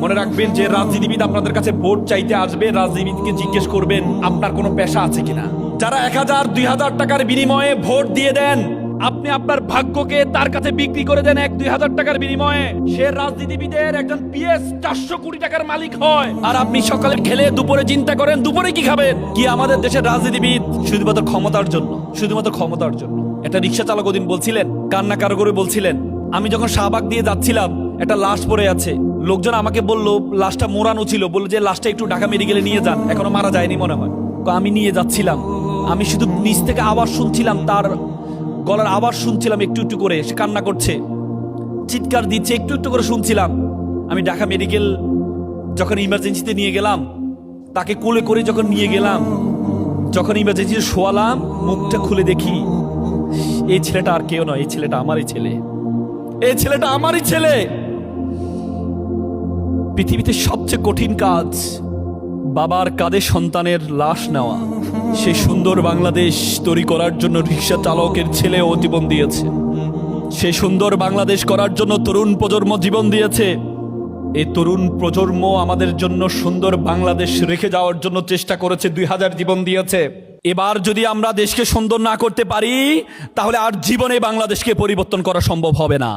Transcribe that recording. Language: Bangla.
মনে রাখবেন যে রাজনীতিবিদ আপনাদের কাছে ভোট চাইতে আসবে, রাজনীতিবিদকে জিজ্ঞেস করবেন আপনার কোনো পেশা আছে কিনা। যারা 1000 2000 টাকার বিনিময়ে ভোট দিয়ে দেন, আপনি আপনার ভাগ্যকে তার কাছে বিক্রি করে দেন 1-2000 টাকার বিনিময়ে, সে রাজনীতিবিদের একজন পিএস 400 কোটি টাকার মালিক হয়। আর আপনি সকালে খেলে দুপুরে চিন্তা করেন দুপুরে কি খাবেন। কি আমাদের দেশের রাজনীতিবিদ শুধুমাত্র ক্ষমতার জন্য, শুধুমাত্র ক্ষমতার জন্য। একটা রিক্সা চালক ওদিন বলছিলেন, কান্না কারো করে বলছিলেন, আমি যখন শাহবাগ দিয়ে যাচ্ছিলাম একটা লাশ পড়ে আছে, লোকজন আমাকে বললো লাশটা মোড়ানো ছিল, বললো যে লাশটা একটু ঢাকা মেডিকেলে নিয়ে যান, এখনো মারা যায়নি মনে হয়। তো আমি নিয়ে যাচ্ছিলাম, আমি শুধু নিচ থেকে আওয়াজ শুনছিলাম, তার গলার আওয়াজ শুনছিলাম একটু একটু করে, সে কান্না করছে, চিৎকার দিচ্ছে, একটু একটু করে শুনছিলাম। আমি ঢাকা মেডিকেল যখন ইমার্জেন্সিতে নিয়ে গেলাম, তাকে কোলে করে যখন নিয়ে গেলাম, যখন ইমার্জেন্সিতে শোয়ালাম, মুখটা খুলে দেখি এই ছেলেটা আর কেউ নয়, এই ছেলেটা আমারই ছেলে, এই ছেলেটা আমারই ছেলে। পৃথিবীতে সবচেয়ে কঠিন কাজ বাবার কাঁধে সন্তানের লাশ নেওয়া। সেই সুন্দর বাংলাদেশ তৈরি করার জন্য রিক্সা চালকের ছেলেও জীবন দিয়েছে, সেই সুন্দর বাংলাদেশ করার জন্য তরুণ প্রজন্ম জীবন দিয়েছে। এই তরুণ প্রজন্ম আমাদের জন্য সুন্দর বাংলাদেশ রেখে যাওয়ার জন্য চেষ্টা করেছে, 2000 জীবন দিয়েছে। এবার যদি আমরা দেশকে সুন্দর না করতে পারি, তাহলে আর জীবনে বাংলাদেশকে পরিবর্তন করা সম্ভব হবে না।